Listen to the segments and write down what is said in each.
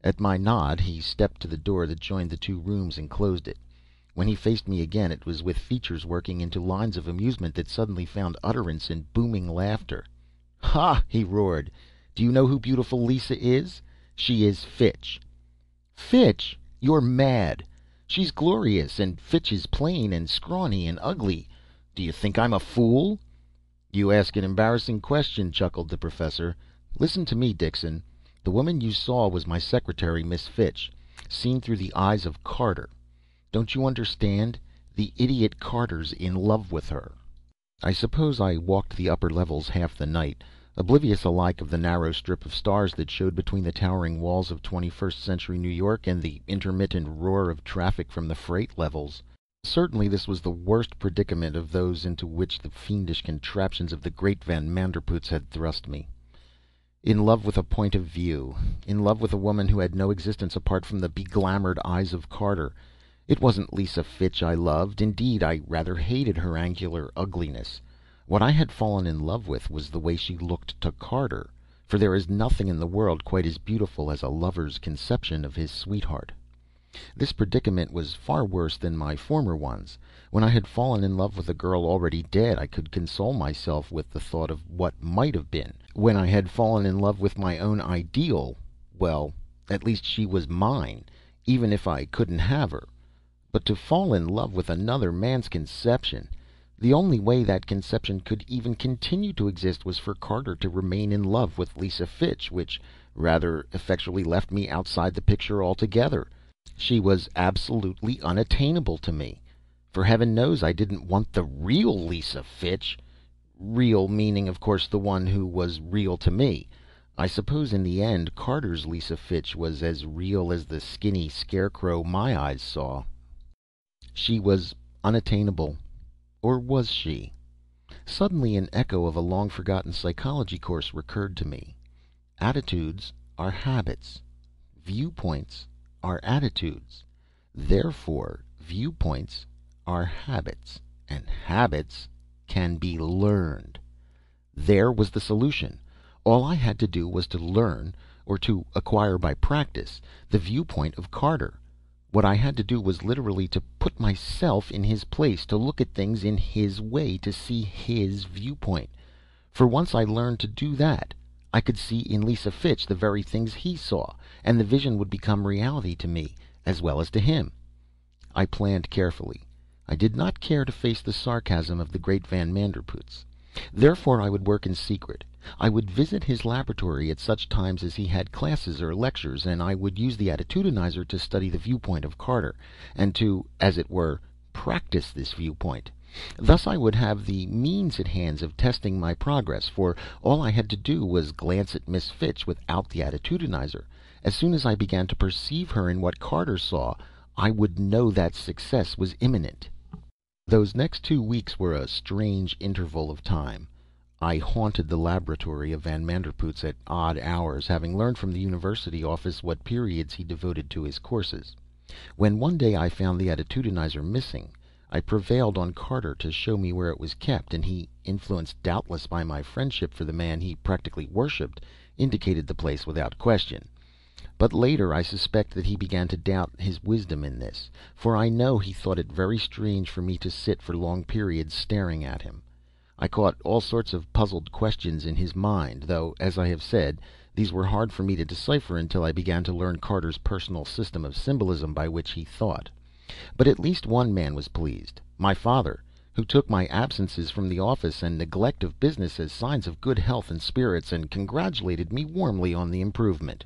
At my nod, he stepped to the door that joined the two rooms and closed it. When he faced me again, it was with features working into lines of amusement that suddenly found utterance in booming laughter. "Ha!" he roared. "Do you know who beautiful Lisa is? She is Fitch." "Fitch? You're mad. She's glorious, and Fitch is plain and scrawny and ugly. Do you think I'm a fool?" "You ask an embarrassing question," chuckled the professor. "Listen to me, Dixon. The woman you saw was my secretary, Miss Fitch, seen through the eyes of Carter. Don't you understand? The idiot Carter's in love with her." I suppose I walked the upper levels half the night, oblivious alike of the narrow strip of stars that showed between the towering walls of 21st century New York and the intermittent roar of traffic from the freight levels. Certainly this was the worst predicament of those into which the fiendish contraptions of the great Van Manderpoots had thrust me. In love with a point of view. In love with a woman who had no existence apart from the beglamoured eyes of Carter. It wasn't Lisa Fitch I loved. Indeed, I rather hated her angular ugliness. What I had fallen in love with was the way she looked to Carter, for there is nothing in the world quite as beautiful as a lover's conception of his sweetheart. This predicament was far worse than my former ones. When I had fallen in love with a girl already dead, I could console myself with the thought of what might have been. When I had fallen in love with my own ideal, well, at least she was mine, even if I couldn't have her. But to fall in love with another man's conception! The only way that conception could even continue to exist was for Carter to remain in love with Lisa Fitch, which rather effectually left me outside the picture altogether. She was absolutely unattainable to me. For heaven knows I didn't want the real Lisa Fitch. Real meaning, of course, the one who was real to me. I suppose in the end Carter's Lisa Fitch was as real as the skinny scarecrow my eyes saw. She was unattainable. Or was she? Suddenly an echo of a long-forgotten psychology course recurred to me. Attitudes are habits. Viewpoints are attitudes. Therefore, viewpoints are habits. And habits can be learned. There was the solution. All I had to do was to learn, or to acquire by practice, the viewpoint of Carter. What I had to do was literally to put myself in his place, to look at things in his way, to see his viewpoint. For once I learned to do that, I could see in Lisa Fitch the very things he saw, and the vision would become reality to me as well as to him. I planned carefully. I did not care to face the sarcasm of the great Van Manderpoots. Therefore I would work in secret. I would visit his laboratory at such times as he had classes or lectures, and I would use the attitudinizer to study the viewpoint of Carter, and to, as it were, practice this viewpoint. Thus I would have the means at hand of testing my progress, for all I had to do was glance at Miss Fitch without the attitudinizer. As soon as I began to perceive her in what Carter saw, I would know that success was imminent. Those next 2 weeks were a strange interval of time. I haunted the laboratory of Van Manderpoots at odd hours, having learned from the university office what periods he devoted to his courses. When one day I found the attitudinizer missing, I prevailed on Carter to show me where it was kept, and he, influenced doubtless by my friendship for the man he practically worshipped, indicated the place without question. But later I suspect that he began to doubt his wisdom in this, for I know he thought it very strange for me to sit for long periods staring at him. I caught all sorts of puzzled questions in his mind, though, as I have said, these were hard for me to decipher until I began to learn Carter's personal system of symbolism by which he thought. But at least one man was pleased, my father, who took my absences from the office and neglect of business as signs of good health and spirits, and congratulated me warmly on the improvement.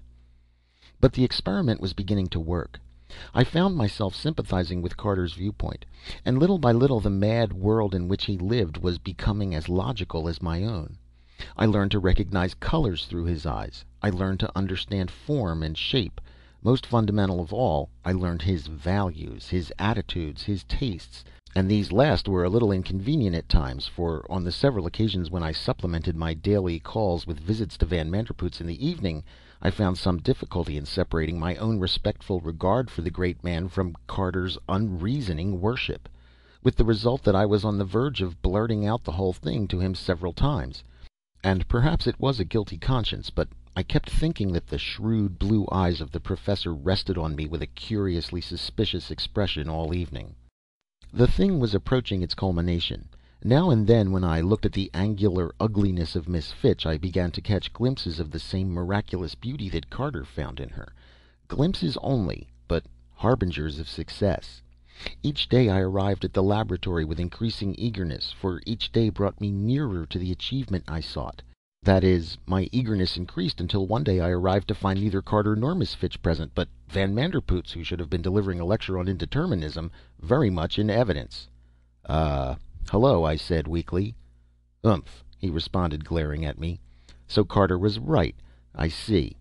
But the experiment was beginning to work. I found myself sympathizing with Carter's viewpoint, and little by little the mad world in which he lived was becoming as logical as my own. I learned to recognize colors through his eyes. I learned to understand form and shape. Most fundamental of all, I learned his values, his attitudes, his tastes, and these last were a little inconvenient at times, for on the several occasions when I supplemented my daily calls with visits to Van Manderpoots in the evening, I found some difficulty in separating my own respectful regard for the great man from Carter's unreasoning worship, with the result that I was on the verge of blurting out the whole thing to him several times. And perhaps it was a guilty conscience, but I kept thinking that the shrewd blue eyes of the professor rested on me with a curiously suspicious expression all evening. The thing was approaching its culmination. Now and then, when I looked at the angular ugliness of Miss Fitch, I began to catch glimpses of the same miraculous beauty that Carter found in her. Glimpses only, but harbingers of success. Each day I arrived at the laboratory with increasing eagerness, for each day brought me nearer to the achievement I sought. That is, my eagerness increased until one day I arrived to find neither Carter nor Miss Fitch present, but Van Manderpoots, who should have been delivering a lecture on indeterminism, very much in evidence. Hello, I said weakly. Umph, he responded, glaring at me. So Carter was right. I see.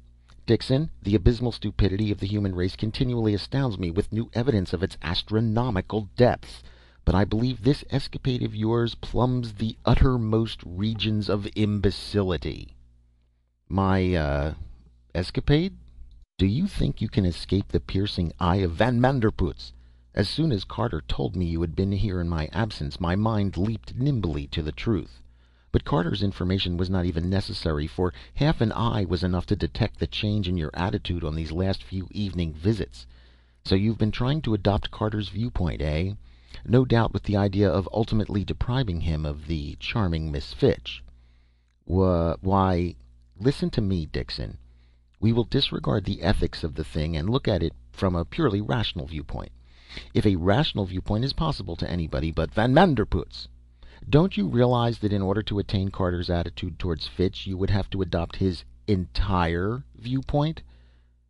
Dixon, the abysmal stupidity of the human race continually astounds me with new evidence of its astronomical depths. But I believe this escapade of yours plumbs the uttermost regions of imbecility. My, escapade? Do you think you can escape the piercing eye of Van Manderpoots? As soon as Carter told me you had been here in my absence, my mind leaped nimbly to the truth. But Carter's information was not even necessary, for half an eye was enough to detect the change in your attitude on these last few evening visits. So you've been trying to adopt Carter's viewpoint, eh? No doubt with the idea of ultimately depriving him of the charming Miss Fitch. Why, listen to me, Dixon. We will disregard the ethics of the thing and look at it from a purely rational viewpoint. If a rational viewpoint is possible to anybody but Van Manderpoots. Don't you realize that in order to attain Carter's attitude towards Fitch, you would have to adopt his entire viewpoint?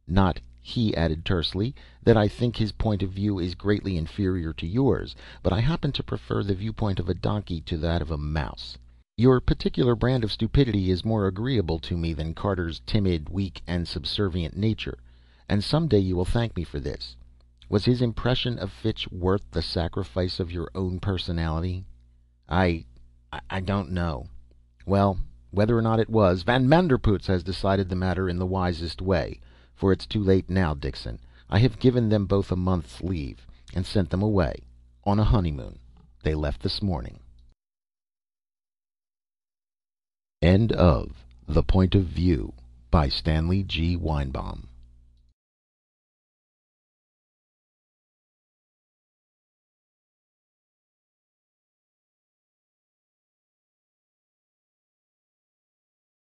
Not, he added tersely, that I think his point of view is greatly inferior to yours, but I happen to prefer the viewpoint of a donkey to that of a mouse. Your particular brand of stupidity is more agreeable to me than Carter's timid, weak, and subservient nature, and some day you will thank me for this. Was his impression of Fitch worth the sacrifice of your own personality? I don't know. Well, whether or not it was, Van Manderpoots has decided the matter in the wisest way. For it's too late now, Dixon. I have given them both a month's leave, and sent them away on a honeymoon. They left this morning. End of The Point of View by Stanley G. Weinbaum.